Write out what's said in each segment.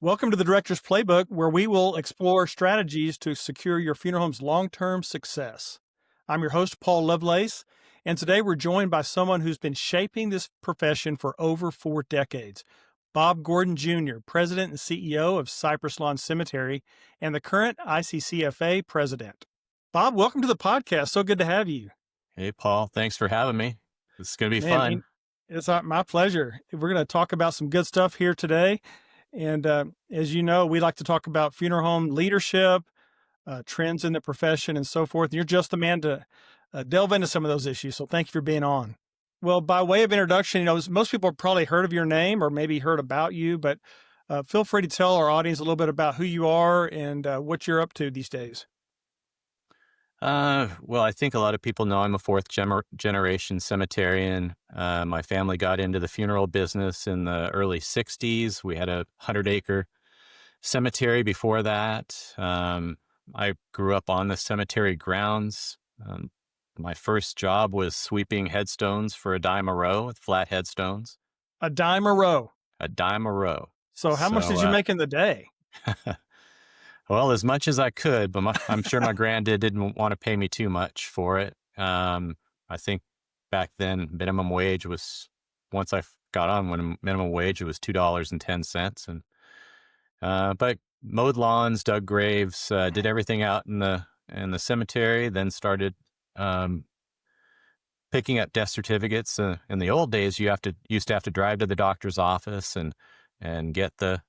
Welcome to the Director's Playbook, where we will explore strategies to secure your funeral home's long-term success. I'm your host, Paul Lovelace, and today we're joined by someone who's been shaping this profession for over 4 decades. Bob Gordon Jr., President and CEO of Cypress Lawn Cemetery and the current ICCFA President. Bob, welcome to the podcast. So good to have you. Hey, Paul. Thanks for having me. It's going to be Man, fun. it's my pleasure. We're going to talk about some good stuff here today. And as you know, we like to talk about funeral home leadership, trends in the profession, and so forth. And you're just the man to delve into some of those issues. So thank you for being on. Well, by way of introduction, most people have probably heard of your name or maybe heard about you, but feel free to tell our audience a little bit about who you are and what you're up to these days. Well, I think a lot of people know I'm a fourth generation cemeterian. My family got into the funeral business in the early 60s. We had a 100-acre cemetery before that. I grew up on the cemetery grounds. My first job was sweeping headstones for a dime a row with flat headstones. A dime a row. A dime a row. So how much did you make in the day? Well, as much as I could, but I'm sure my granddad didn't want to pay me too much for it. I think back then minimum wage was, once I got on when minimum wage, it was $2.10. But mowed lawns, dug graves, did everything out in the cemetery, then started picking up death certificates. In the old days, used to have to drive to the doctor's office and get the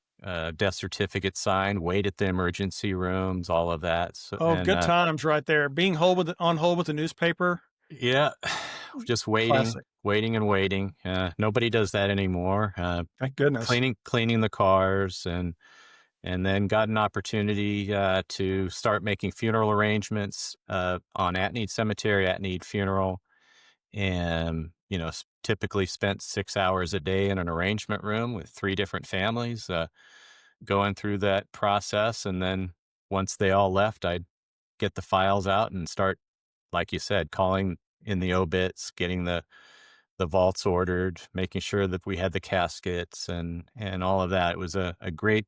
death certificate signed, wait at the emergency rooms, all of that. So, good times right there. Being on hold with the newspaper. Yeah, just waiting, Classic. waiting. Nobody does that anymore. Thank goodness. Cleaning the cars, and then got an opportunity to start making funeral arrangements on At-Need Cemetery, At-Need Funeral, and typically spent 6 hours a day in an arrangement room with 3 different families, going through that process. And then once they all left, I'd get the files out and start, like you said, calling in the obits, getting the vaults ordered, making sure that we had the caskets and all of that. It was a great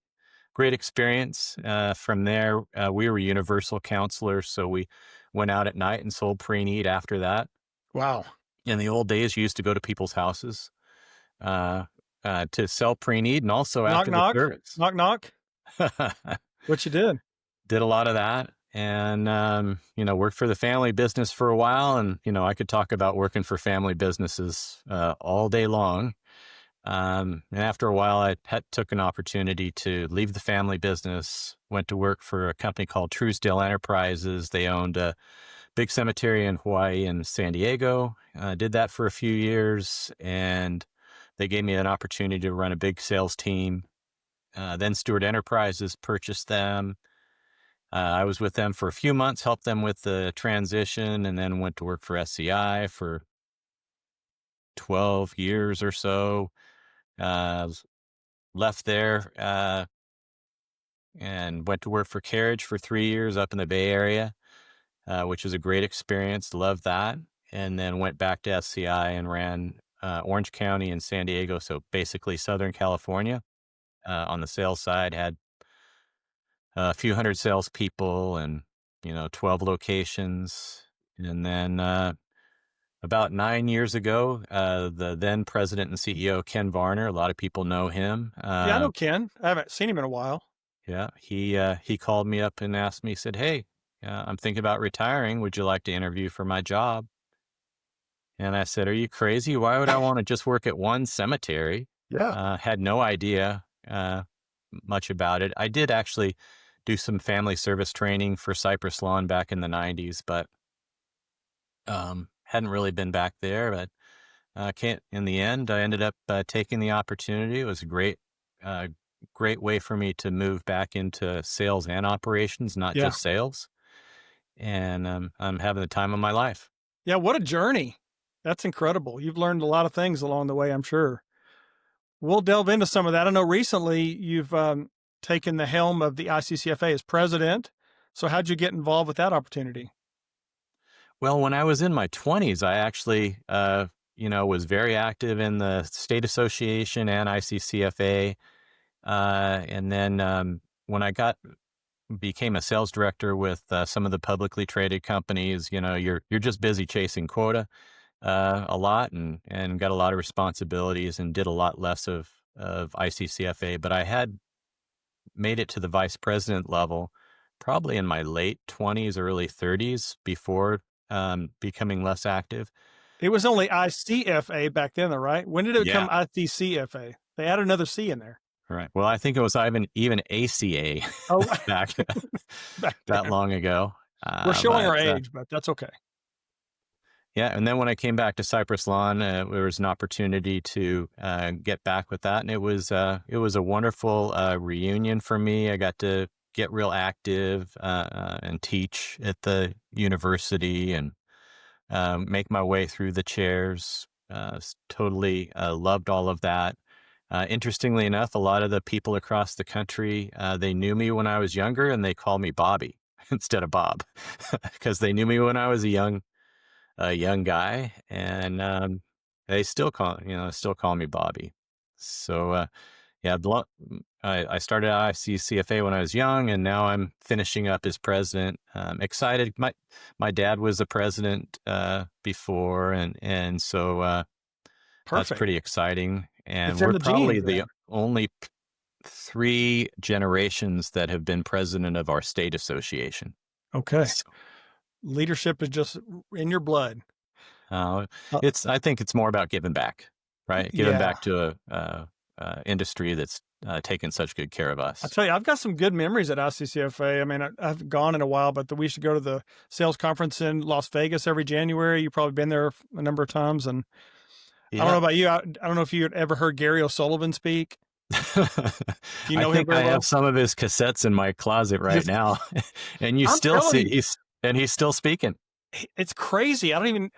experience. From there, we were universal counselors, so we went out at night and sold pre-need after that. Wow. In the old days, you used to go to people's houses to sell pre-need, and also after the service. Knock, knock. What you did? Did a lot of that, and worked for the family business for a while. And I could talk about working for family businesses all day long. And after a while, I took an opportunity to leave the family business. Went to work for a company called Truesdale Enterprises. They owned a big cemetery in Hawaii and San Diego. Did that for a few years, and they gave me an opportunity to run a big sales team. Then Stewart Enterprises purchased them. I was with them for a few months, helped them with the transition, and then went to work for SCI for 12 years or so. Left there and went to work for Carriage for 3 years up in the Bay Area, which was a great experience. Loved that. And then went back to SCI and ran Orange County and San Diego, so basically Southern California. On the sales side, had a few hundred salespeople and 12 locations. And then about 9 years ago, the then president and CEO Ken Varner, a lot of people know him. Yeah, I know Ken. I haven't seen him in a while. Yeah, he called me up and asked me. He said, "Hey, I'm thinking about retiring. Would you like to interview for my job?" And I said, "Are you crazy? Why would I want to just work at one cemetery?" Yeah. Had no idea much about it. I did actually do some family service training for Cypress Lawn back in the 90s, but hadn't really been back there. But in the end, I ended up taking the opportunity. It was a great way for me to move back into sales and operations, not just sales. And I'm having the time of my life. Yeah, what a journey. That's incredible. You've learned a lot of things along the way, I'm sure. We'll delve into some of that. I know recently you've taken the helm of the ICCFA as president. So how'd you get involved with that opportunity? Well, when I was in my 20s, I actually, was very active in the state association and ICCFA. And then when I became a sales director with some of the publicly traded companies, you're just busy chasing quota a lot, and got a lot of responsibilities, and did a lot less of ICCFA. But I had made it to the vice president level probably in my late 20s, early 30s before becoming less active. It was only ICFA back then, though, right? When did it become Yeah. ICCFA? They added another C in there. Right. Well, I think it was even ACA Oh, back back that then. long ago. We're showing But our age, but that's okay. yeah, and then when I came back to Cypress Lawn, there was an opportunity to get back with that, and it was a wonderful reunion for me. I got to get real active and teach at the university, and make my way through the chairs. Totally loved all of that. Interestingly enough, a lot of the people across the country, they knew me when I was younger, and they called me Bobby instead of Bob, because they knew me when I was a young guy, and they still call me Bobby. So yeah, I started at ICCFA when I was young, and now I'm finishing up as president. Excited. My dad was the president before, and so that's Perfect. pretty exciting. And It's in we're the probably genes the then. only three generations that have been president of our state association. Okay. So, Leadership is just in your blood. uh, Uh, I think it's more about giving back, right? Giving yeah. back to a industry that's taken such good care of I us. tell you, I've got some good memories at ICCFA. I mean, I've gone in a while, but we used to go to the sales conference in Las Vegas every January. You've probably been there a number of times. And I don't know Yeah. about you. I don't know if you had ever heard Gary O'Sullivan speak. Do you I know him think very I have well? some of his cassettes in my closet right now, and you I'm still telling see you, he's still speaking. it's crazy. I mean,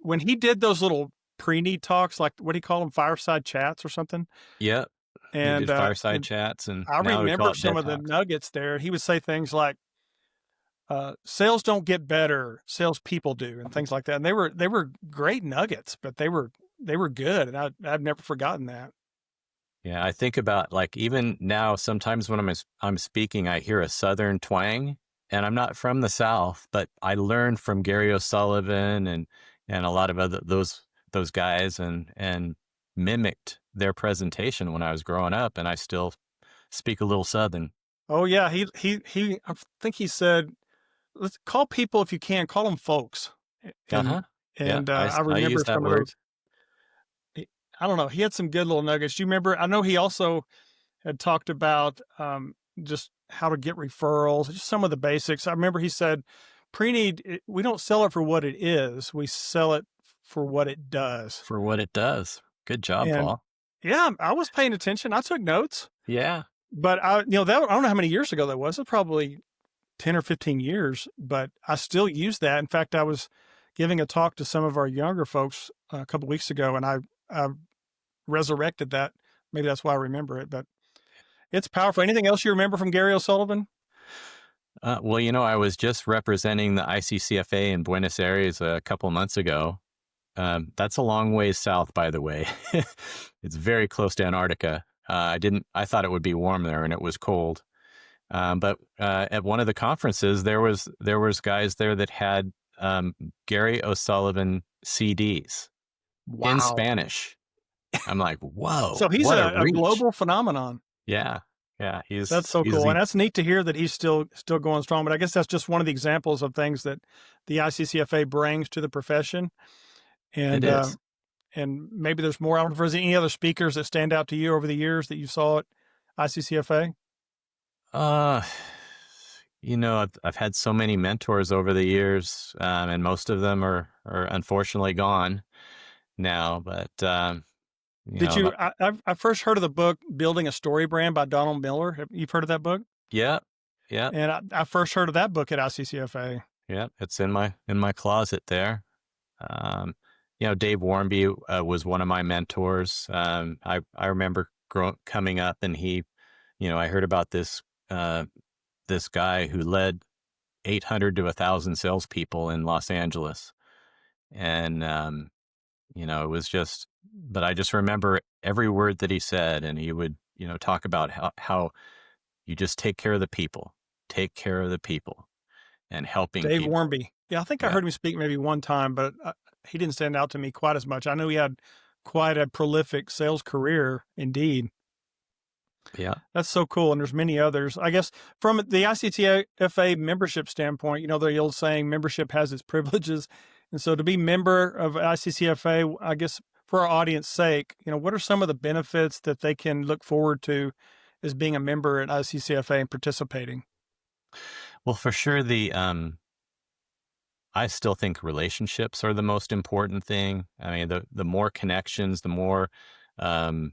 when he did those little pre-need talks, like what do you call them? Fireside chats or something. Yep. He did fireside And chats, and I now we call remember it some dead of the talks. nuggets there. He would say things like, sales don't get better, salespeople do, and things like that. And they were great nuggets, but they were good, and I've never forgotten that. Yeah, I think about, like, even now, sometimes when I'm speaking, I hear a Southern twang, and I'm not from the South, but I learned from Gary O'Sullivan and a lot of those guys, and mimicked their presentation when I was growing up, and I still speak a little Southern. Oh yeah, he. I think he said, "Let's call people if you can, call them folks." Uh And huh. Yeah, I I use remember that some of word. those. I don't know. He had some good little nuggets. Do you remember? I know he also had talked about just how to get referrals, just some of the basics. I remember he said, "Pre-need, we don't sell it for what it is; we sell it for what it does." For what it does. Good job, And Paul. yeah, I was paying attention. I took notes, Yeah, but I don't know how many years ago that was. It was probably 10 or 15 years, but I still use that. In fact, I was giving a talk to some of our younger folks a couple weeks ago, and I resurrected that. Maybe that's why I remember it, but it's powerful. Anything else you remember from Gary O'Sullivan? well, I was just representing the ICCFA in Buenos Aires a couple months ago. That's a long ways south, by the way. It's very close to Antarctica. I thought it would be warm there, and it was cold. But at one of the conferences, there was guys there that had Gary O'Sullivan CDs in Wow. Spanish. I'm like, So whoa, he's what a a reach! global phenomenon. Yeah, yeah, That's he's so he's cool. And the that's neat to hear that he's still going strong. But I guess that's just one of the examples of things that the ICCFA brings to the profession. it And is. maybe there's more. I don't know if there's any other speakers that stand out to you over the years that you saw at ICCFA. Uh, I've had so many mentors over the years, and most of them are unfortunately gone now. But you Did know, you? the- I first heard of the book "Building a Story Brand" by Donald Miller. You've heard of that book? yeah, yeah, And I first heard of that book at ICCFA. yeah. It's in my closet there. Um, Dave Warmby was one of my mentors. I remember coming up, and I heard about this guy who led 800 to 1,000 salespeople in Los Angeles, and it was just. But I just remember every word that he said, and he would talk about how you just take care of the people and helping Dave people. Warmby. Yeah, I think I Yeah. heard him speak maybe one time, but he didn't stand out to me quite as much. I know he had quite a prolific sales career indeed. Yeah. That's so cool, and there's many others. I guess from the ICCFA membership standpoint, the old saying, "Membership has its privileges," and so to be member of ICCFA, I guess for our audience sake, what are some of the benefits that they can look forward to as being a member at ICCFA and participating? Well, for sure, I still think relationships are the most important thing. I mean, the more connections, the more um,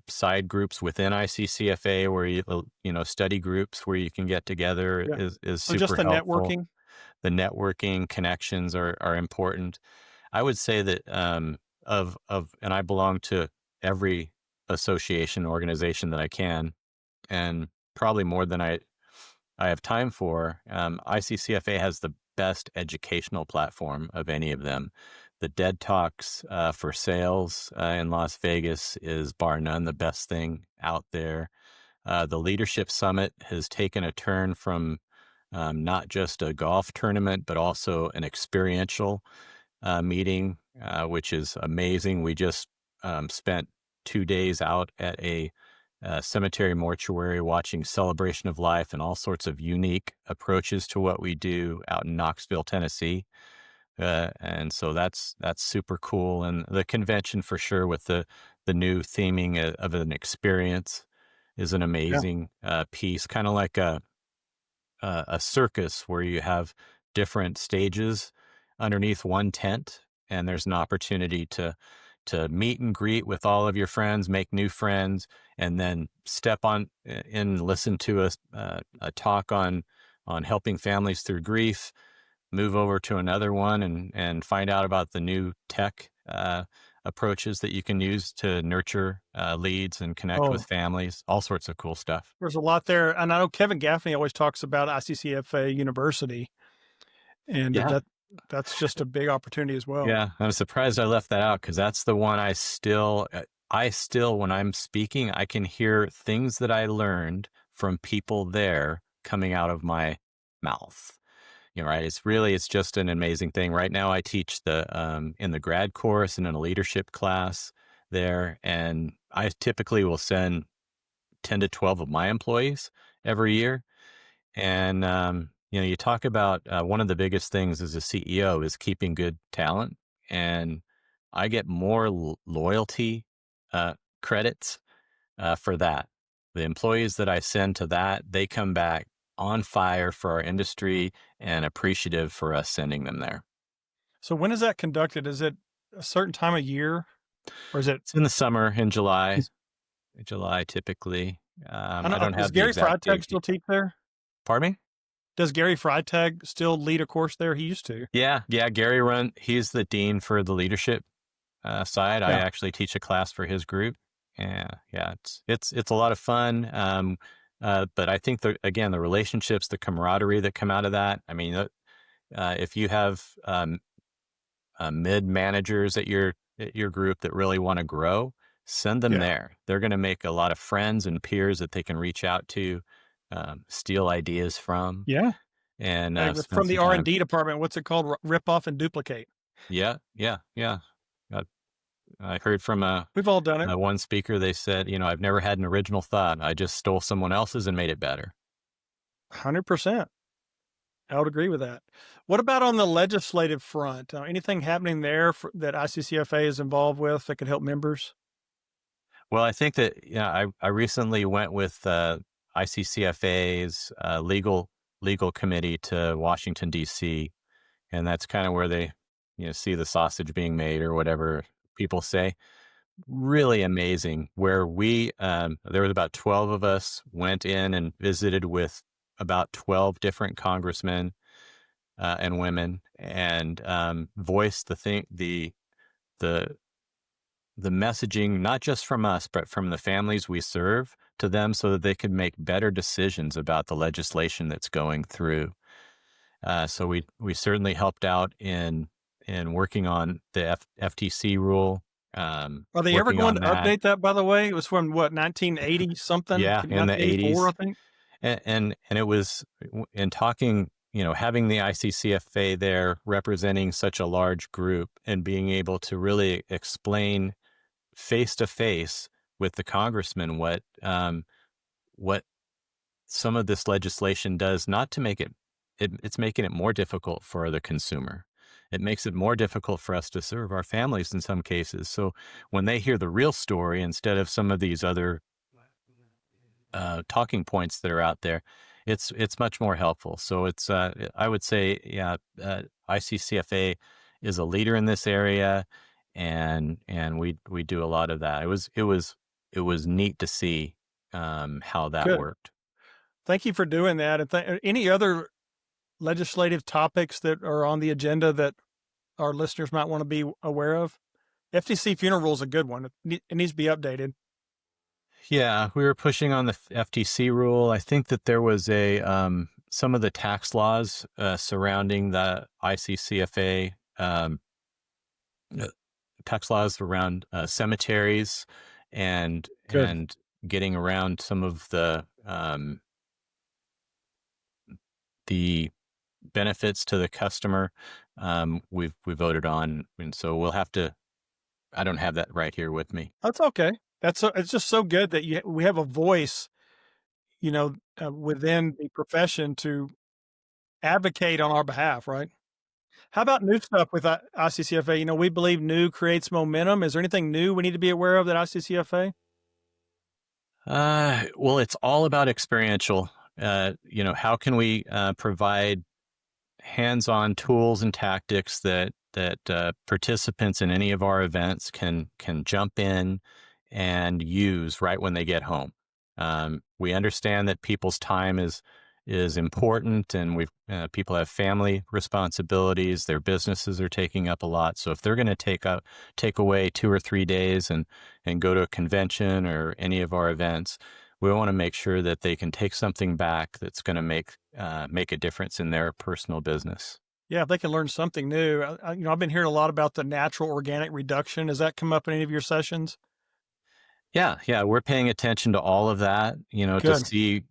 side groups within ICCFA where study groups where you can get together Yeah. is So just super the helpful. networking. The networking connections are important. I would say that and I belong to every association organization that I can, and probably more than I have time for. ICCFA has the best educational platform of any of them. The Dead Talks for sales in Las Vegas is bar none the best thing out there. The Leadership Summit has taken a turn from not just a golf tournament, but also an experiential meeting, which is amazing. We just spent 2 days out at a cemetery mortuary watching Celebration of Life and all sorts of unique approaches to what we do out in Knoxville, Tennessee. And so that's super cool. And the convention for sure with the new theming of an experience is an Yeah. amazing piece, kind of like a circus where you have different stages underneath one tent, and there's an opportunity to meet and greet with all of your friends, make new friends, and then step on and listen to a talk on helping families through grief. Move over to another one and find out about the new tech approaches that you can use to nurture leads and connect with Oh, families. All sorts of cool stuff. there's a lot there, and I know Kevin Gaffney always talks about ICCFA University, and Yeah. that's just a big opportunity as well. Yeah, I'm surprised I left that out because that's the one I still, when I'm speaking, I can hear things that I learned from people there coming out of my mouth. Right? It's just an amazing thing. Right now, I teach in the grad course and in a leadership class there, and I typically will send 10 to 12 of my employees every year. And, you talk about one of the biggest things as a CEO is keeping good talent. And I get more loyalty credits for that. The employees that I send to that, they come back on fire for our industry and appreciative for us sending them there. So when is that conducted? Is it a certain time of year, or is it? It's in the summer in July typically. I know. I don't Does have the Gary exact Freitag date. still teach there? Pardon me? Does Gary Freitag still lead a course there? He used to. Yeah, yeah. He's the dean for the leadership side. I Yeah. actually teach a class for his group. Yeah, yeah, it's a lot of fun. But I think the relationships, the camaraderie that come out of that. I mean, if you have mid managers at your group that really want to grow, send them Yeah. there. They're going to make a lot of friends and peers that they can reach out to, steal ideas from, Yeah. and spend From the some R and time. D department, what's it called? Rip off and duplicate. Yeah, yeah, yeah. Uh, I heard from We've all done it. one speaker. They said, I've never had an original thought. I just stole someone else's and made it better. 100%. I would agree with that. What about on the legislative front? Anything happening there that ICCFA is involved with that could help members? Well, I think that I recently went with ICCFA's legal committee to Washington D.C., and that's kind of where they see the sausage being made or whatever people say. Really amazing. Where there was about 12 of us went in and visited with about 12 different congressmen and women, and voiced the the messaging, not just from us, but from the families we serve to them so that they could make better decisions about the legislation that's going through. So we certainly helped out in working on the FTC rule. Are they ever working going on to that. update that, by the way? It was from what, 1980 something? Yeah, in the 1984, I 80s. think? And it was in talking, having the ICCFA there representing such a large group and being able to really explain face to face with the congressman what some of this legislation does, not to make it's making it more difficult for the consumer. It makes it more difficult for us to serve our families in some cases. So when they hear the real story instead of some of these other talking points that are out there, it's much more helpful. So I would say, yeah, ICCFA is a leader in this area, and we do a lot of that. It was neat to see how that Good. worked. Thank you for doing that, and any other legislative topics that are on the agenda that our listeners might wanna be aware of? FTC funeral rule is a good one. It needs to be updated. Yeah, we were pushing on the FTC rule. I think that there was some of the tax laws surrounding the ICCFA, uh, tax laws around cemeteries and Good. getting around some of the benefits to the customer. We voted on, and so we'll have to. I don't have that right here with me. That's okay. It's just so good that we have a voice, within the profession to advocate on our behalf, right? How about new stuff with ICCFA? We believe new creates momentum. Is there anything new we need to be aware of that ICCFA? Well, it's all about experiential. How can we provide hands-on tools and tactics that participants in any of our events can jump in and use right when they get home. We understand that people's time is important, and people have family responsibilities. Their businesses are taking up a lot. So if they're going to take away 2 or 3 days and go to a convention or any of our events, we want to make sure that they can take something back that's going to make a difference in their personal business. Yeah, if they can learn something new. I've been hearing a lot about the natural organic reduction. Has that come up in any of your sessions? Yeah, yeah, we're paying attention to all of that, to Good. see,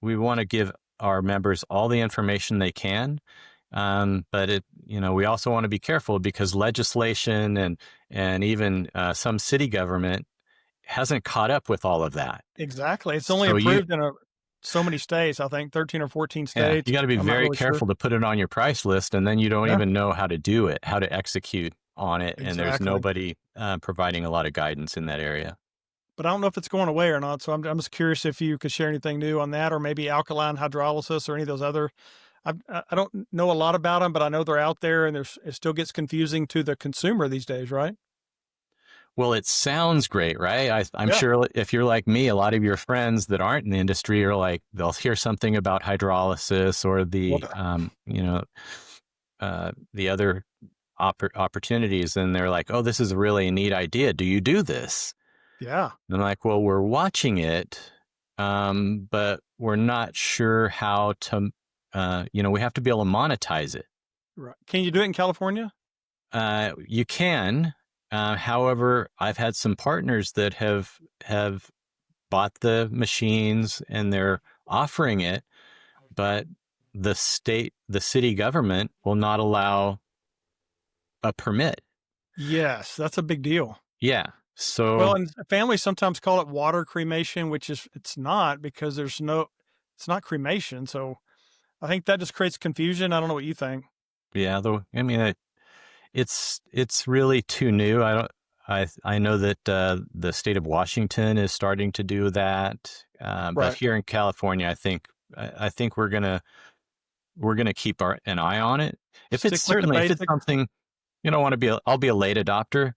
we want to give our members all the information they can. But we also want to be careful because legislation and even some city government hasn't caught up with all of that. Exactly. It's only So you approved in so many states, I think 13 or 14 Yeah, you states. gotta be I'm not very really sure. careful to put it on your price list, and then you don't Yeah, even know how to do it, how to execute on it, and there's exactly. nobody, providing a lot of guidance in that area. But I don't know if it's going away or not. So I'm just curious if you could share anything new on that, or maybe alkaline hydrolysis or any of those other. I don't know a lot about them, but I know they're out there, and it still gets confusing to the consumer these days, right? Well, it sounds great, right? I'm Yeah. sure if you're like me, a lot of your friends that aren't in the industry are like, they'll hear something about hydrolysis or Well, the other opportunities, and they're like, "Oh, this is really a neat idea. Do you do this?" yeah. And I'm like, "Well, we're watching it, but we're not sure how to, we have to be able to monetize it." Right. Can you do it in California? You can, however, I've had some partners that have bought the machines and they're offering it, but the city government will not allow a permit. Yes, that's a big deal. Yeah. Well, So and families sometimes call it water cremation, which it's not because it's not cremation. So I think that just creates confusion. I don't know what you think. yeah, though I mean, it's really too new. I know that the state of Washington is starting to do that, but Right. here in California, I think we're gonna keep an eye on it. Stick with the If it's basics. something, I'll be a late adopter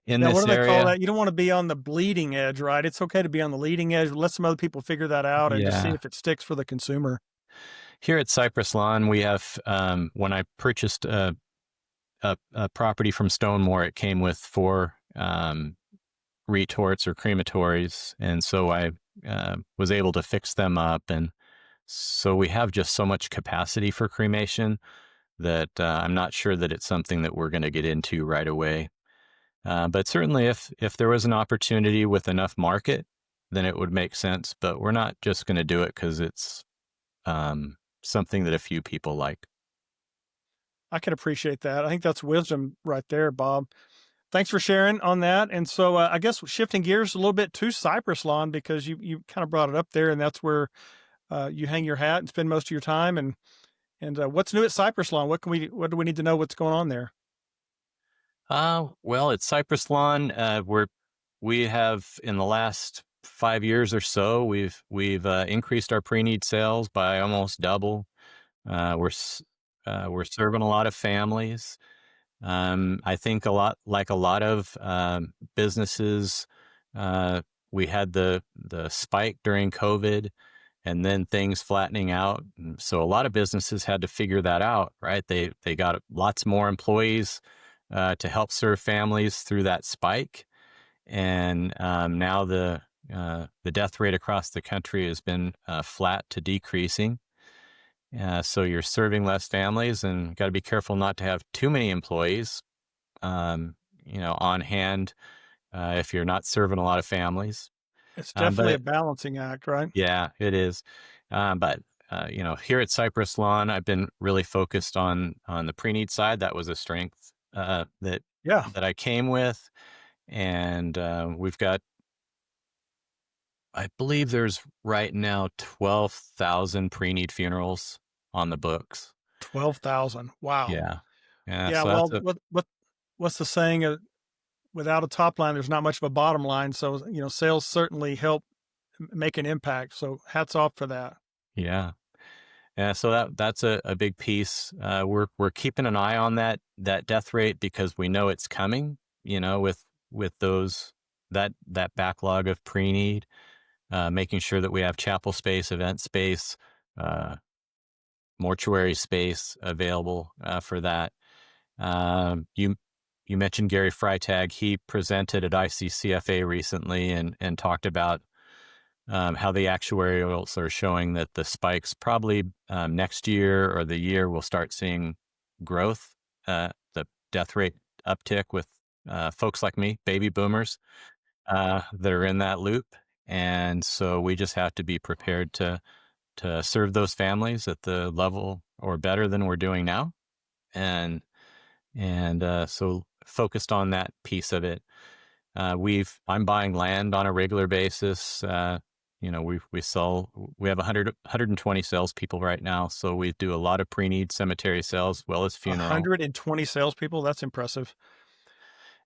in Yeah, what this do they call area. that? You don't wanna be on the bleeding edge, right? It's okay to be on the leading edge, let some other people figure that out and just see Yeah. if it sticks for the consumer. Here at Cypress Lawn, we have, when I purchased a property from Stonemore, it came with 4 retorts or crematories, and so I was able to fix them up, and so we have just so much capacity for cremation that I'm not sure that it's something that we're going to get into right away. But certainly, if there was an opportunity with enough market, then it would make sense. But we're not just going to do it because it's something that a few people like. I can appreciate that. I think that's wisdom right there, Bob. Thanks for sharing on that. And so I guess shifting gears a little bit to Cypress Lawn, because you kind of brought it up there, and that's where you hang your hat and spend most of your time. And what's new at Cypress Lawn? What do we need to know? What's going on there? Well, at Cypress Lawn, we have in the last 5 years or so, we've increased our pre-need sales by almost double. We're serving a lot of families. I think a lot of businesses, uh, we had the spike during COVID, and then things flattening out. And so a lot of businesses had to figure that out, right? They got lots more employees to help serve families through that spike, and now the death rate across the country has been flat to decreasing. So you're serving less families, and got to be careful not to have too many employees, um, on hand if you're not serving a lot of families. It's definitely a But balancing act, right? yeah, it is. But here at Cypress Lawn, I've been really focused on the pre-need side. That was a strength Yeah, that I came with, and we've got, I believe, there's right now 12,000 pre-need funerals on the books. 12,000. Wow. Yeah, yeah. Yeah. So Well, that's a what's the saying? Without a top line, there's not much of a bottom line. So sales certainly help make an impact. So hats off for that. yeah. Yeah, so that's a big piece. We're keeping an eye on that death rate because we know it's coming. With those that backlog of pre-need, making sure that we have chapel space, event space, uh, mortuary space available for that. You mentioned Gary Freitag. He presented at ICCFA recently and talked about how the actuarials are showing that the spikes probably next year or the year we'll start seeing growth, the death rate uptick with folks like me, baby boomers, that are in that loop. And so we just have to be prepared to serve those families at the level or better than we're doing now. And so focused on that piece of it. I'm buying land on a regular basis. We have 120 salespeople right now. So we do a lot of pre-need cemetery sales, as well as funeral. 120 salespeople. That's impressive.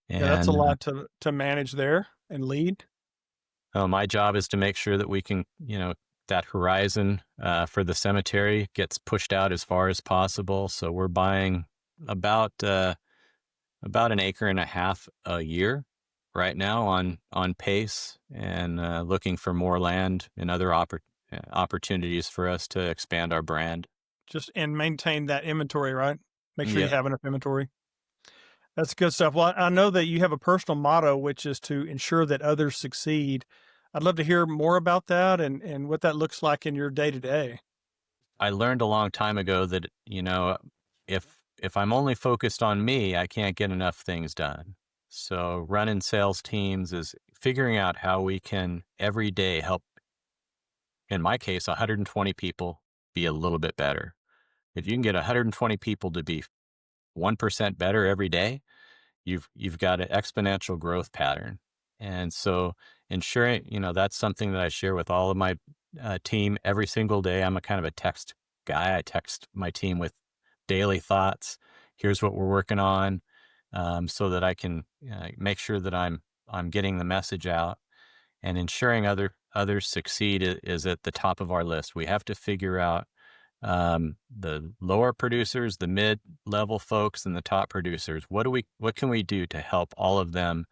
Yeah, that's a And lot to manage there and lead. my job is to make sure that we can, that horizon for the cemetery gets pushed out as far as possible. So we're buying about an acre and a half a year right now on pace, and looking for more land and other opportunities for us to expand our brand. Just and maintain that inventory, right? Make sure you Yeah, have enough inventory. That's good stuff. Well, I know that you have a personal motto, which is to ensure that others succeed. I'd love to hear more about that and what that looks like in your day to day. I learned a long time ago that if I'm only focused on me, I can't get enough things done. So running sales teams is figuring out how we can every day help, in my case, 120 people be a little bit better. If you can get 120 people to be 1% better every day, you've got an exponential growth pattern. And so ensuring, that's something that I share with all of my team every single day. I'm a kind of a text guy. I text my team with daily thoughts. Here's what we're working on, so that I can make sure that I'm getting the message out, and ensuring others succeed is at the top of our list. We have to figure out the lower producers, the mid-level folks, and the top producers. What can we do to help all of them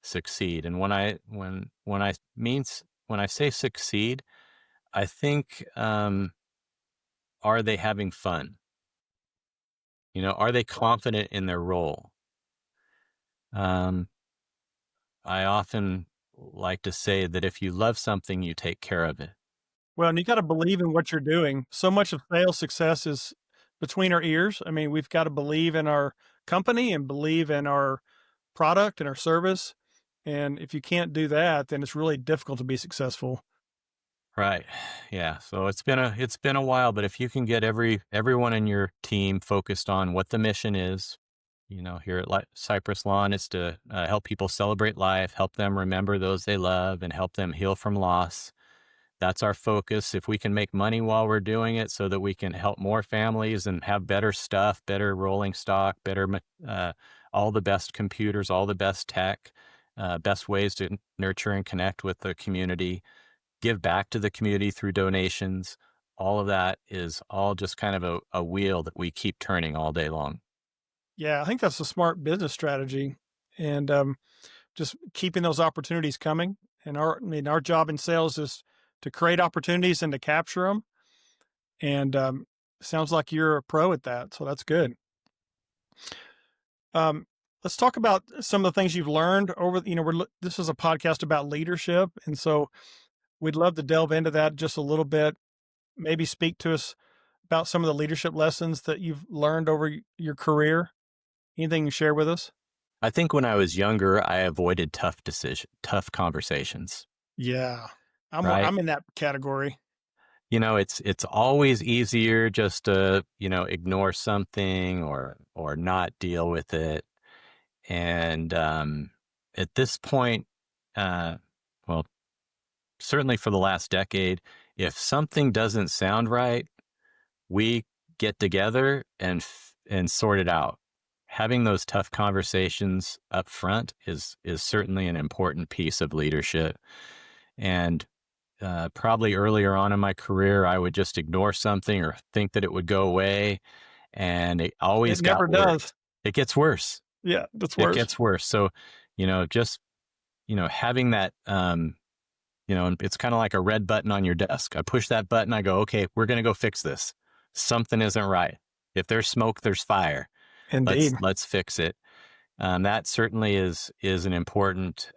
succeed? And when I say succeed, I think, are they having fun? Are they confident in their role? Um, I often like to say that if you love something, you take care of it. Well, and you got to believe in what you're doing. So much of sales success is between our ears. I mean, we've got to believe in our company and believe in our product and our service. And if you can't do that, then it's really difficult to be successful. Right. Yeah. So it's been a while, but if you can get everyone in your team focused on what the mission is, here at Cypress Lawn is to help people celebrate life, help them remember those they love, and help them heal from loss. That's our focus. If we can make money while we're doing it, so that we can help more families and have better stuff, better rolling stock, all the best computers, all the best tech, best ways to nurture and connect with the community, give back to the community through donations. All of that is all just kind of a wheel that we keep turning all day long. Yeah, I think that's a smart business strategy, and just keeping those opportunities coming. And our job in sales is to create opportunities and to capture them. And sounds like you're a pro at that, so that's good. Um, let's talk about some of the things you've learned over. This is a podcast about leadership, and so we'd love to delve into that just a little bit. Maybe speak to us about some of the leadership lessons that you've learned over your career. Anything you share with us? I think when I was younger, I avoided tough conversations, Yeah, right? I'm in that category. It's always easier just to, ignore something or not deal with it. And at this point, uh, well, certainly for the last decade, if something doesn't sound right, we get together and sort it out. Having those tough conversations up front is certainly an important piece of leadership. And probably earlier on in my career, I would just ignore something or think that it would go away, and it It always never got does. worse. It gets worse. Yeah, that's It worse. gets worse. So, just having that, and it's kind of like a red button on your desk. I push that button. I go, okay, we're going to go fix this. Something isn't right. If there's smoke, there's fire. Let's Indeed. let's fix it. That certainly is an important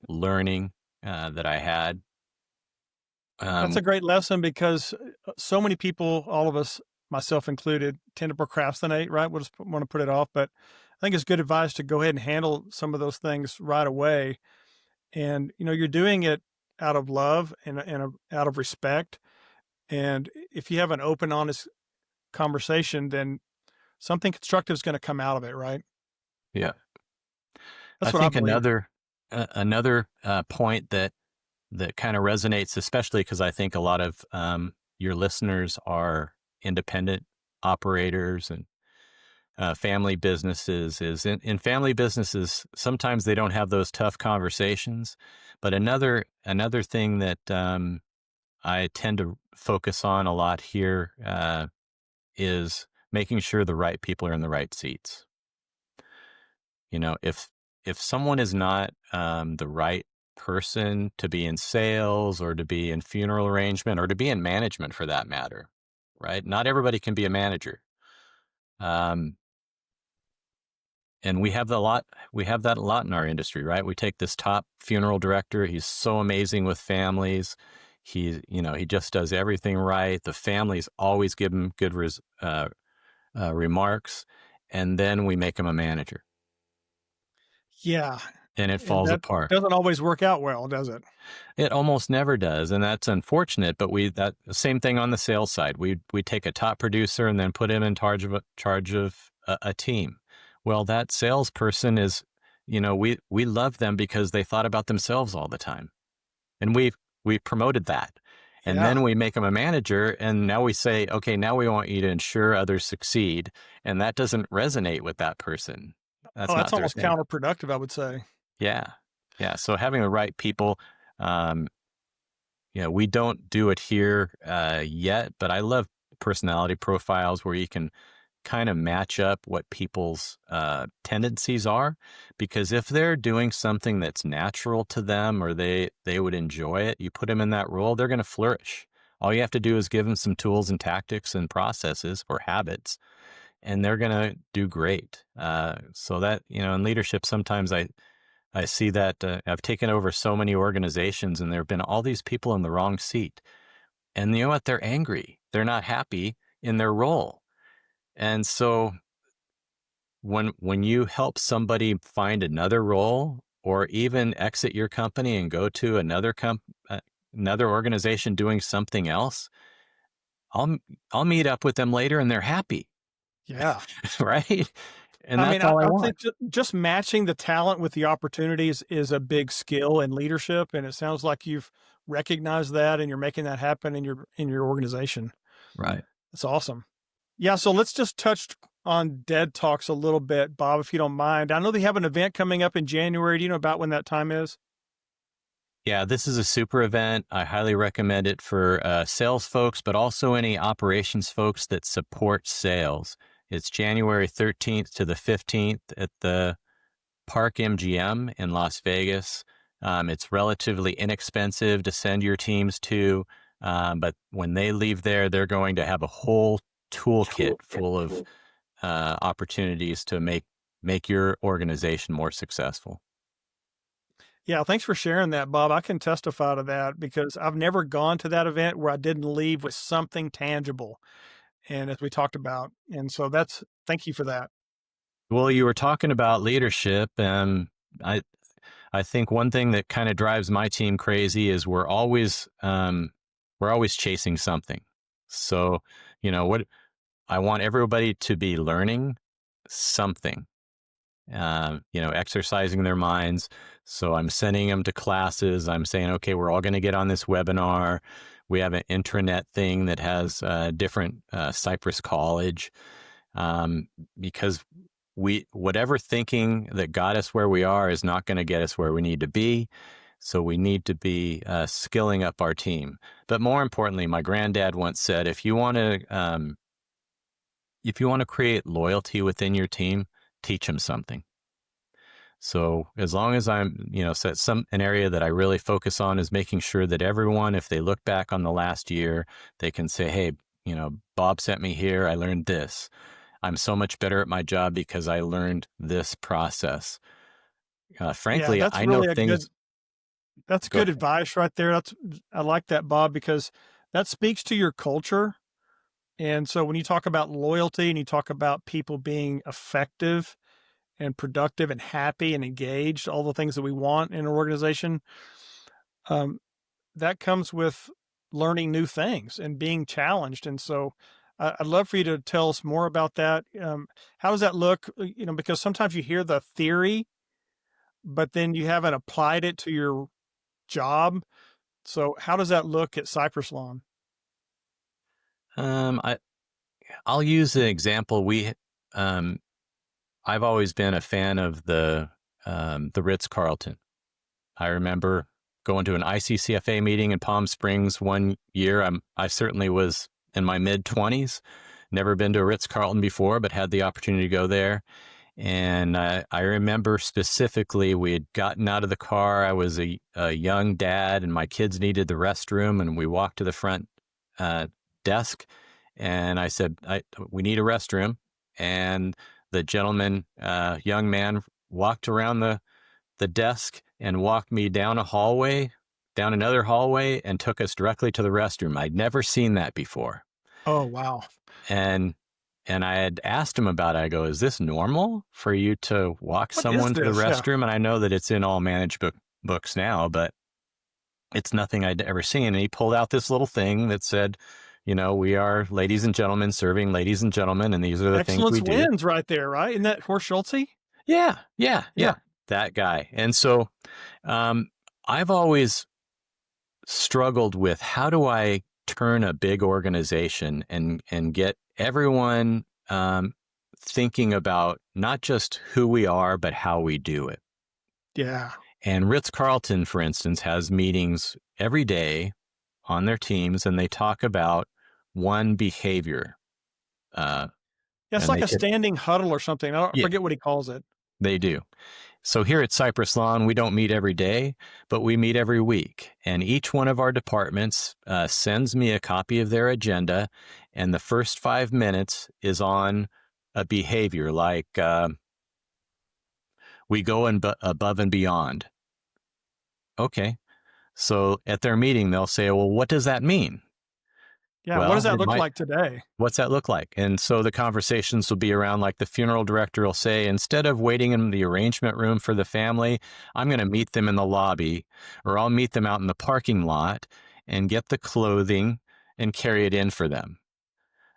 learning that I had. That's Um, a great lesson because so many people, all of us, myself included, tend to procrastinate, right? We'll just want to put it off. But I think it's good advice to go ahead and handle some of those things right away. And, you're doing it out of love and out of respect. And if you have an open, honest conversation, then something constructive is going to come out of it, right? yeah, I That's what I think believe. another point that kind of resonates, especially because I think a lot of your listeners are independent operators and family businesses. Is in family businesses, sometimes they don't have those tough conversations. But another thing that I tend to focus on a lot here is making sure the right people are in the right seats. If someone is not the right person to be in sales or to be in funeral arrangement or to be in management for that matter, right? Not everybody can be a manager. Um, and we have that a lot in our industry, right? We take this top funeral director. He's so amazing with families. He just does everything right. The families always give him good remarks. And then we make him a manager Yeah. and it And falls that apart. doesn't always work out well, does it? It almost never does, and that's unfortunate. But that same thing on the sales side. We take a top producer and then put him in charge of a team. Well, that salesperson is, we love them because they thought about themselves all the time, and we promoted that, and Yeah. then we make them a manager, and now we say, okay, now we want you to ensure others succeed, and that doesn't resonate with that person. Oh, That's that's not their almost thing. counterproductive, I would say. Yeah, yeah. So having the right people. Um, we don't do it here yet, but I love personality profiles where you can kind of match up what people's tendencies are. Because if they're doing something that's natural to them or they would enjoy it, you put them in that role, they're going to flourish. All you have to do is give them some tools and tactics and processes or habits, and they're going to do great. So that, in leadership, sometimes I see that I've taken over so many organizations and there have been all these people in the wrong seat. And you know what? They're angry. They're not happy in their role. And so when you help somebody find another role or even exit your company and go to another organization doing something else, I'll I'll meet up with them later and they're happy, Yeah. right? And I that's mean, all I I want. think just matching the talent with the opportunities is a big skill in leadership, and it sounds like you've recognized that and you're making that happen in your organization. Right. That's awesome. Yeah, so let's just touch on Dead Talks a little bit, Bob, if you don't mind. I know they have an event coming up in January. Do you know about when that time is? Yeah, this is a super event. I highly recommend it for sales folks, but also any operations folks that support sales. It's January 13th to the 15th at the Park MGM in Las Vegas. It's relatively inexpensive to send your teams to, but when they leave there, they're going to have a whole toolkit full of opportunities to make your organization more successful. Yeah, thanks for sharing that, Bob. I can testify to that because I've never gone to that event where I didn't leave with something tangible. And as we talked about, and so that's thank you for that. Well, you were talking about leadership, and I I think one thing that kind of drives my team crazy is we're always chasing something. So, what I want everybody to be learning something, exercising their minds. So I'm sending them to classes. I'm saying, okay, we're all going to get on this webinar. We have an intranet thing that has different Cypress College, because whatever thinking that got us where we are is not going to get us where we need to be. So we need to be skilling up our team. But more importantly, my granddad once said, if you want to create loyalty within your team, teach them something. So as long as so it's an area that I really focus on is making sure that everyone, if they look back on the last year, they can say, hey, Bob sent me here. I learned this. I'm so much better at my job because I learned this process. Yeah, Frankly, I know things. that's Go good ahead. advice right there. I like that, Bob, because that speaks to your culture. And so when you talk about loyalty and you talk about people being effective and productive and happy and engaged, all the things that we want in an organization, um, that comes with learning new things and being challenged. And so I'd love for you to tell us more about that. How does that look? Because sometimes you hear the theory, but then you haven't applied it to your job. So how does that look at Cypress Lawn? Um, I I'll use an example. Um, I've always been a fan of the Ritz Carlton. I remember going to an ICCFA meeting in Palm Springs one year. I certainly was in my mid-20s, never been to a Ritz Carlton before, but had the opportunity to go there. And I remember specifically, we had gotten out of the car. I was a young dad, and my kids needed the restroom. And we walked to the front uh, desk, and I said, "We need a restroom." And the gentleman, young man, walked around the desk and walked me down a hallway, down another hallway, and took us directly to the restroom. I'd never seen that before. Oh, wow. And I had asked him about it. I go, is this normal for you to walk What is someone to the this? Yeah. restroom? And I know that it's in all books now, but it's nothing I'd ever seen. And he pulled out this little thing that said, we are ladies and gentlemen serving ladies and gentlemen, and these are the things we Excellence do. wins right there, right? Isn't that Horst Schulze? Yeah, yeah, Yeah. yeah. That guy. And so um, I've always struggled with how do I turn a big organization and get everyone thinking about not just who we are, but how we do it. Yeah. And Ritz Carlton, for instance, has meetings every day on their teams, and they talk about one behavior. Uh, Yeah, it's and like they a could, standing huddle or something. I yeah, forget what he calls it. they do. So here at Cypress Lawn, we don't meet every day, but we meet every week. And each one of our departments sends me a copy of their agenda. And the first 5 minutes is on a behavior like we go above and beyond. Okay. So at their meeting, they'll say, well, what does that mean? Yeah. What Well, does that it look might. like today? What's that look like? And so the conversations will be around, like, the funeral director will say, instead of waiting in the arrangement room for the family, I'm going to meet them in the lobby, or I'll meet them out in the parking lot and get the clothing and carry it in for them.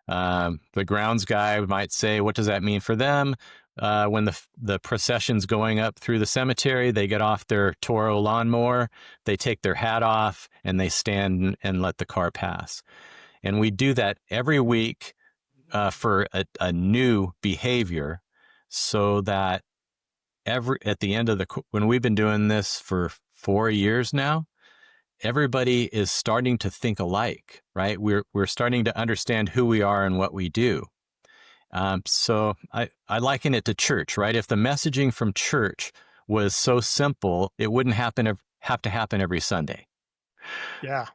The grounds guy might say, what does that mean for them? When the procession's going up through the cemetery, they get off their Toro lawnmower, they take their hat off, and they stand and let the car pass. And we do that every week for a new behavior, so that at the end of when we've been doing this for 4 years now, everybody is starting to think alike, right? We're starting to understand who we are and what we do. So I liken it to church, right? If the messaging from church was so simple, it wouldn't have to happen every Sunday, Yeah.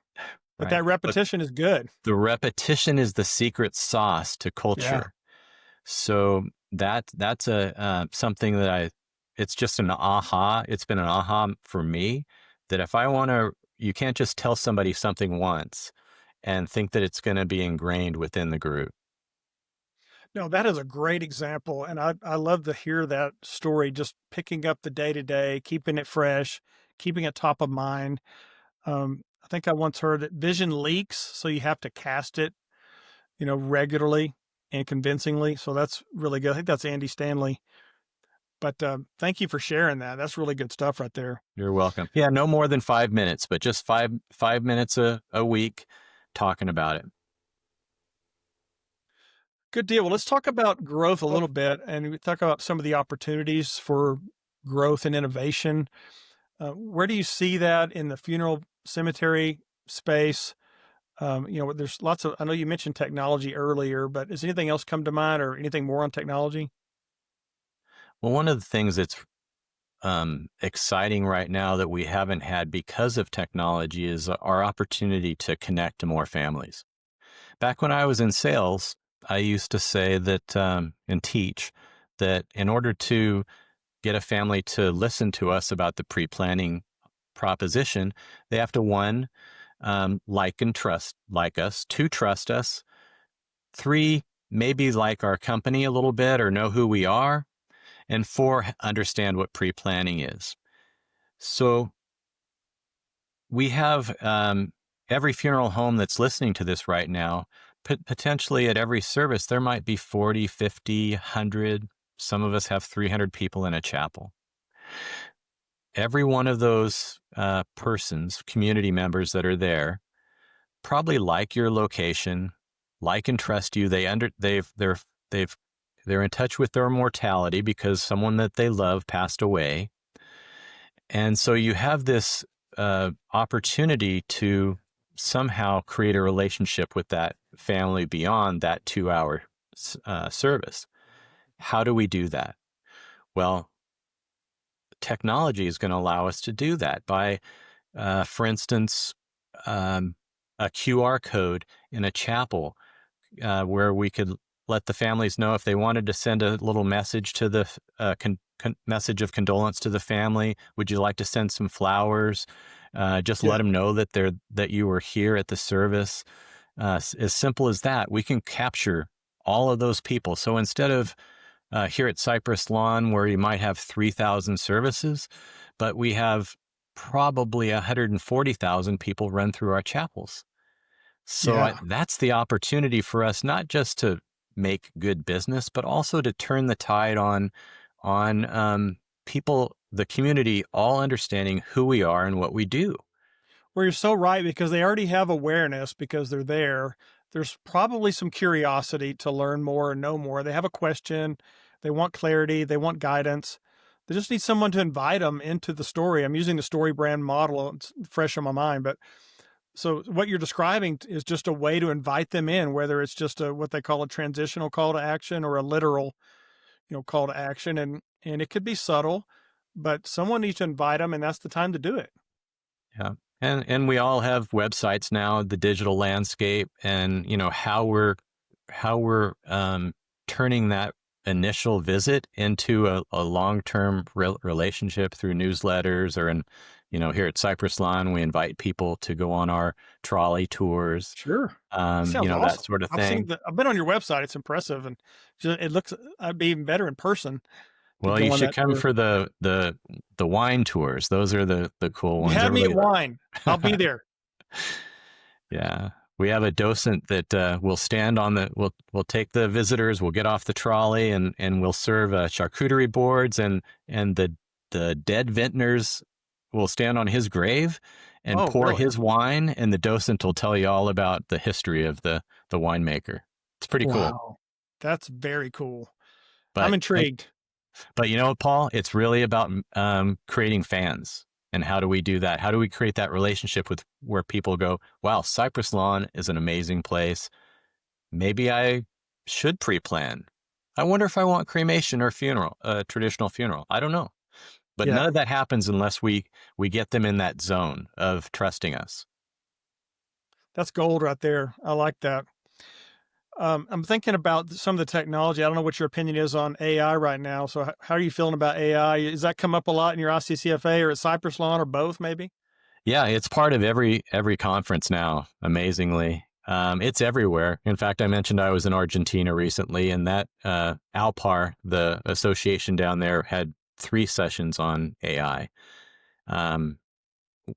But right? that But repetition is good. the repetition is the secret sauce to Yeah. culture. So that's a something that it's just an aha. It's been an aha for me, that if I want to, you can't just tell somebody something once and think that it's going to be ingrained within the group. No, that is a great example, and I love to hear that story, just picking up the day-to-day, keeping it fresh, keeping it top of mind. I think I once heard that vision leaks, so you have to cast it, regularly and convincingly, so that's really good. I think that's Andy Stanley, but, thank you for sharing that. That's really good stuff right there. You're welcome. Yeah, no more than 5 minutes, but just five minutes a week talking about it. Good deal. Well, let's talk about growth a little bit, and we talk about some of the opportunities for growth and innovation. Where do you see that in the funeral cemetery space? There's lots of, I know you mentioned technology earlier, but does anything else come to mind or anything more on technology? Well, one of the things that's exciting right now that we haven't had because of technology is our opportunity to connect to more families. Back when I was in sales, I used to say that and teach that in order to get a family to listen to us about the pre-planning proposition, they have to, one, like and trust like us, two, trust us, three, maybe like our company a little bit or know who we are, and four, understand what pre-planning is. So we have every funeral home that's listening to this right now, potentially at every service, there might be 40, 50, 100. Some of us have 300 people in a chapel. Every one of those persons, community members that are there, probably like your location, like and trust you. They've they're in touch with their mortality because someone that they love passed away. And so you have this opportunity to somehow create a relationship with that family beyond that 2 hour service. How do we do that? Well, technology is going to allow us to do that by, for instance, um, a QR code in a chapel where we could let the families know if they wanted to send a little message to the message of condolence to the family. Would you like to send some flowers? Just let Yeah. them know that you were here at the service. As simple as that, we can capture all of those people. So instead of here at Cypress Lawn, where you might have 3,000 services, but we have probably 140,000 people run through our chapels. So Yeah. that's the opportunity for us, not just to make good business, but also to turn the tide on people, the community, all understanding who we are and what we do. Well, you're so right because they already have awareness because they're there. There's probably some curiosity to learn more and know more. They have a question, they want clarity, they want guidance. They just need someone to invite them into the story. I'm using the story brand model. It's fresh on my mind, but so what you're describing is just a way to invite them in, whether it's just a what they call a transitional call to action or a literal, call to action, and it could be subtle, but someone needs to invite them, and that's the time to do it. Yeah. And we all have websites now, the digital landscape, and how we're turning that initial visit into a long-term relationship through newsletters or here at Cypress Lawn, we invite people to go on our trolley tours, Sure. That sounds that awesome. sort of thing. I've been on your website. It's impressive, and it looks. I'd be even better in person to Well, you go on should that come tour. for the wine tours. Those are the cool You ones. had me at Everybody, wine. I'll be there. yeah. We have a docent that will stand on we'll take the visitors, we'll get off the trolley, and we'll serve charcuterie boards, and the dead vintners will stand on his grave and Oh, pour really? his wine, and the docent will tell you all about the history of the winemaker. It's pretty cool. Wow, that's very cool. I'm But intrigued. But you know what, Paul? It's really about creating fans. And how do we do that? How do we create that relationship with where people go, wow, Cypress Lawn is an amazing place. Maybe I should pre-plan. I wonder if I want cremation or funeral, traditional funeral. I don't know. But Yeah, none of that happens unless we get them in that zone of trusting us. that's gold right there. I like that. I'm thinking about some of the technology. I don't know what your opinion is on AI right now. So, how are you feeling about AI? Does that come up a lot in your ICCFA or at Cypress Lawn or both, maybe? Yeah, it's part of every conference now, amazingly. It's everywhere. In fact, I mentioned I was in Argentina recently, and that Alpar, the association down there, had 3 sessions on AI. Um,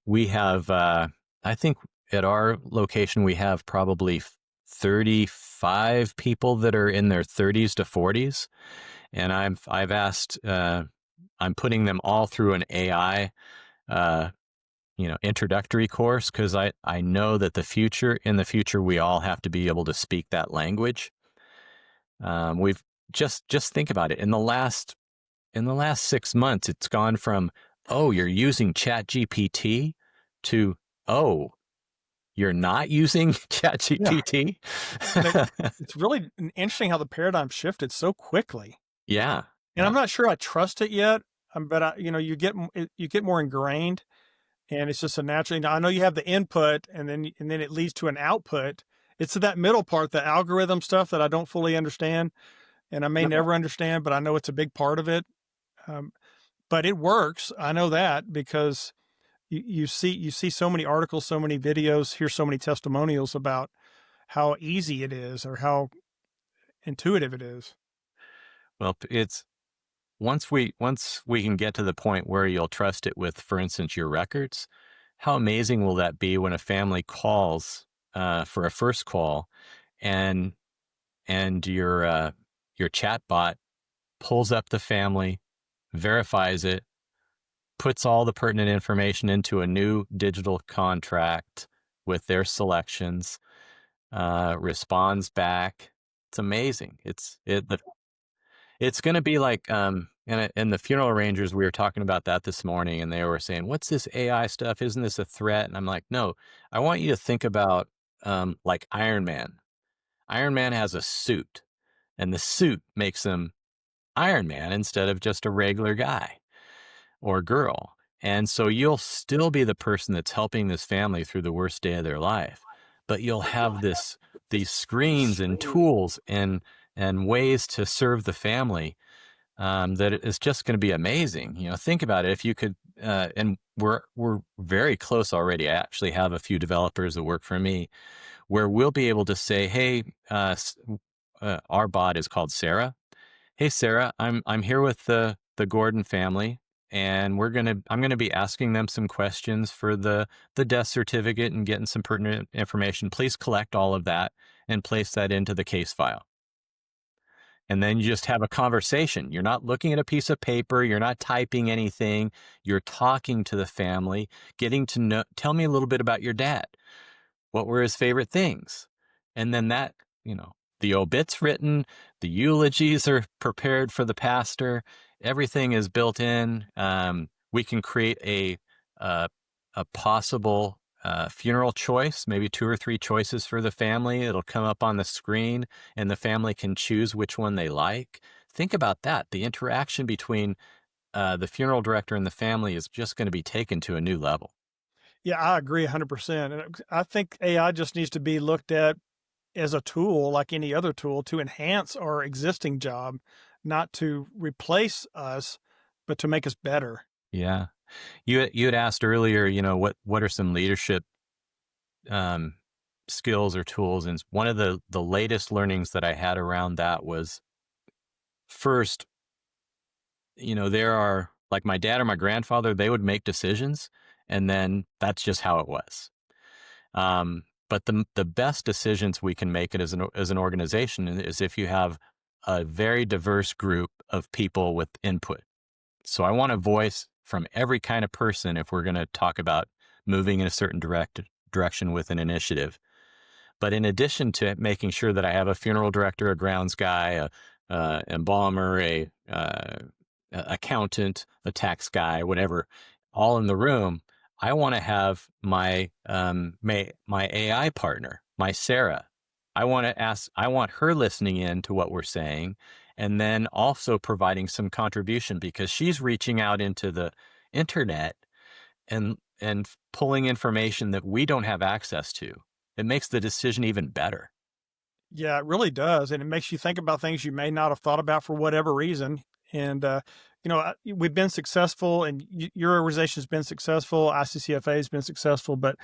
we have, I think, at our location, we have probably 35 people that are in their 30s to 40s, and I've asked, I'm putting them all through an AI introductory course, because I know that in the future we all have to be able to speak that language. We've just think about it. In the last 6 months, it's gone from, oh, you're using Chat GPT, to, oh, you're not using Chat Yeah. GPT. And it's really interesting how the paradigm shifted so quickly. Yeah, And I'm yeah, not sure I trust it yet. But you get more ingrained, and it's just a natural. I know you have the input, and then it leads to an output. It's that middle part, the algorithm stuff that I don't fully understand, and I may never understand, but I know it's a big part of it. Um, but it works. I know that because you see so many articles, so many videos, hear so many testimonials about how easy it is or how intuitive it is. well, it's once we can get to the point where you'll trust it with, for instance, your records. How amazing will that be when a family calls for a first call, and your chat bot pulls up the family, verifies it, puts all the pertinent information into a new digital contract with their selections, responds back. It's amazing. It's going to be like, and the funeral arrangers, we were talking about that this morning, and they were saying, what's this AI stuff? Isn't this a threat? And I'm like, no, I want you to think about like Iron Man. Iron Man has a suit, and the suit makes him Iron Man instead of just a regular guy or girl. And so you'll still be the person that's helping this family through the worst day of their life, but you'll have these screens and tools and ways to serve the family, that is just going to be amazing. Think about it. If you could, and we're very close already. I actually have a few developers that work for me, where we'll be able to say, hey, our bot is called Sarah. Hey, Sarah, I'm here with the Gordon family, and I'm gonna be asking them some questions for the death certificate and getting some pertinent information. Please collect all of that and place that into the case file. And then you just have a conversation. You're not looking at a piece of paper. You're not typing anything. You're talking to the family, getting to know. Tell me a little bit about your dad. What were his favorite things? And then the obit's written, the eulogies are prepared for the pastor. Everything is built in. We can create uh, a possible funeral choice, maybe 2 or 3 choices for the family. It'll come up on the screen, and the family can choose which one they like. Think about that. The interaction between the funeral director and the family is just going to be taken to a new level. Yeah, I agree 100%. And I think AI just needs to be looked at as a tool like any other tool to enhance our existing job, not to replace us, but to make us better. Yeah. You had asked earlier, what are some leadership um, skills or tools, and one of the latest learnings that I had around that was first, there are like my dad or my grandfather, they would make decisions, and then that's just how it was. But the best decisions we can make it as an organization is if you have a very diverse group of people with input. So I want a voice from every kind of person if we're going to talk about moving in a certain direction with an initiative. But in addition to making sure that I have a funeral director, a grounds guy, embalmer, a accountant, a tax guy, whatever, all in the room, I want to have my AI partner, my Sarah. I want her listening in to what we're saying, and then also providing some contribution because she's reaching out into the internet and pulling information that we don't have access to. It makes the decision even better. Yeah, it really does, and it makes you think about things you may not have thought about for whatever reason. And we've been successful, and your organization's been successful. ICCFA has been successful, but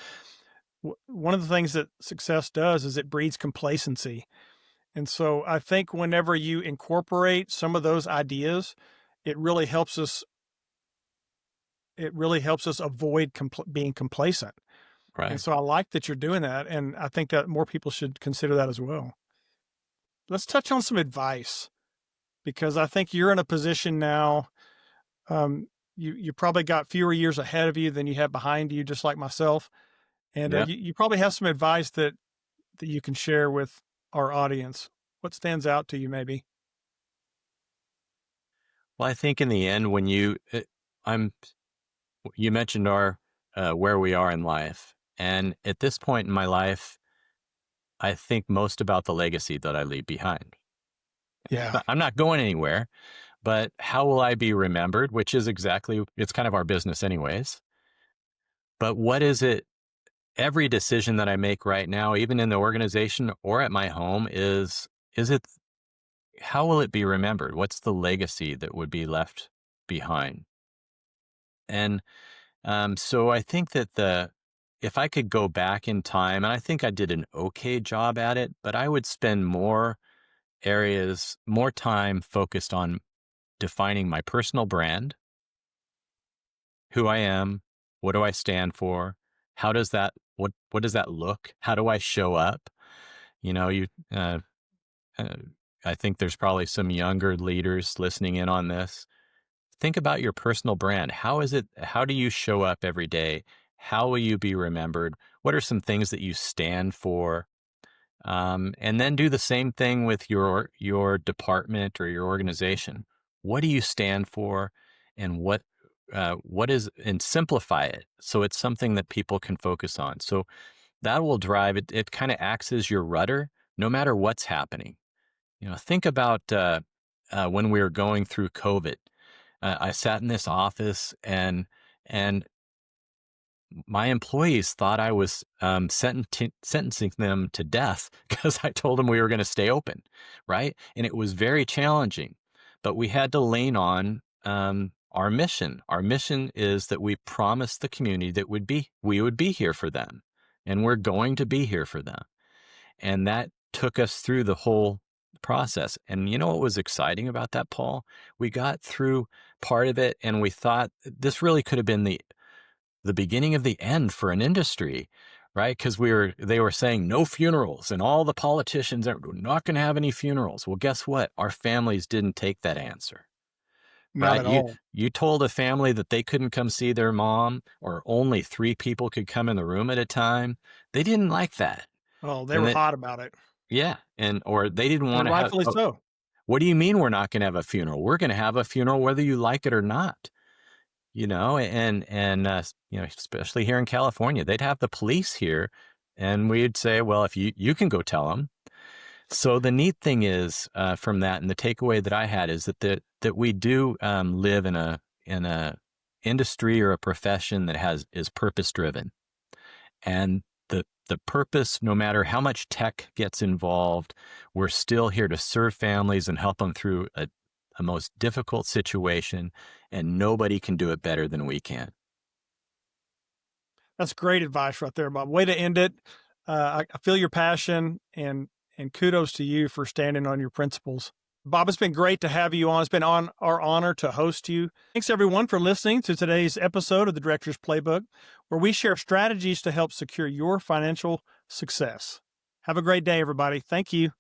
one of the things that success does is it breeds complacency. And so I think whenever you incorporate some of those ideas, it really helps us. It really helps us avoid being complacent. And Right. so I like that you're doing that, and I think that more people should consider that as well. Let's touch on some advice because I think you're in a position now. You probably got fewer years ahead of you than you have behind you, just like myself. And Yeah. you probably have some advice that you can share with our audience. What stands out to you, maybe? Well, I think in the end, I'm, you mentioned our, where we are in life. And at this point in my life, I think most about the legacy that I leave behind. Yeah, I'm not going anywhere, but how will I be remembered? It's kind of our business anyways. But what is it? Every decision that I make right now, even in the organization or at my home is it, how will it be remembered? What's the legacy that would be left behind? And so I think that if I could go back in time, and I think I did an okay job at it, but I would spend more time focused on defining my personal brand, who I am, what do I stand for, what does that look, how do I show up? You know, you uh, I think there's probably some younger leaders listening in on this. Think about your personal brand. How do you show up every day? How will you be remembered? What are some things that you stand for? And then do the same thing with your department or your organization. What do you stand for, and and simplify it so it's something that people can focus on. So that will drive it. It kind of acts as your rudder, no matter what's happening. Think about when we were going through COVID. I sat in this office and my employees thought I was sentencing them to death because I told them we were going to stay open, right? And it was very challenging, but we had to lean on our mission. Our mission is that we promised the community that we would be here for them, and we're going to be here for them. And that took us through the whole process. And you know what was exciting about that, Paul? We got through part of it, and we thought this really could have been the beginning of the end for an industry, right? Because they were saying no funerals, and all the politicians are not going to have any funerals. Well, guess what? Our families didn't take that answer, not right? at all. You told a family that they couldn't come see their mom, or only 3 people could come in the room at a time. They didn't like that, Oh, they and were that hot about it, yeah, or they didn't want and to have. rightfully Oh, so. what do you mean we're not going to have a funeral? We're going to have a funeral whether you like it or not. Especially here in California, they'd have the police here, and we'd say, well, if you can go tell them. So the neat thing is from that, and the takeaway that I had is that we do live in a industry or a profession that is purpose driven, and the purpose, no matter how much tech gets involved, we're still here to serve families and help them through a most difficult situation, and nobody can do it better than we can. That's great advice right there, Bob. Way to end it. I feel your passion, and kudos to you for standing on your principles. Bob, it's been great to have you on. It's been our honor to host you. Thanks, everyone, for listening to today's episode of the Director's Playbook, where we share strategies to help secure your financial success. Have a great day, everybody. Thank you.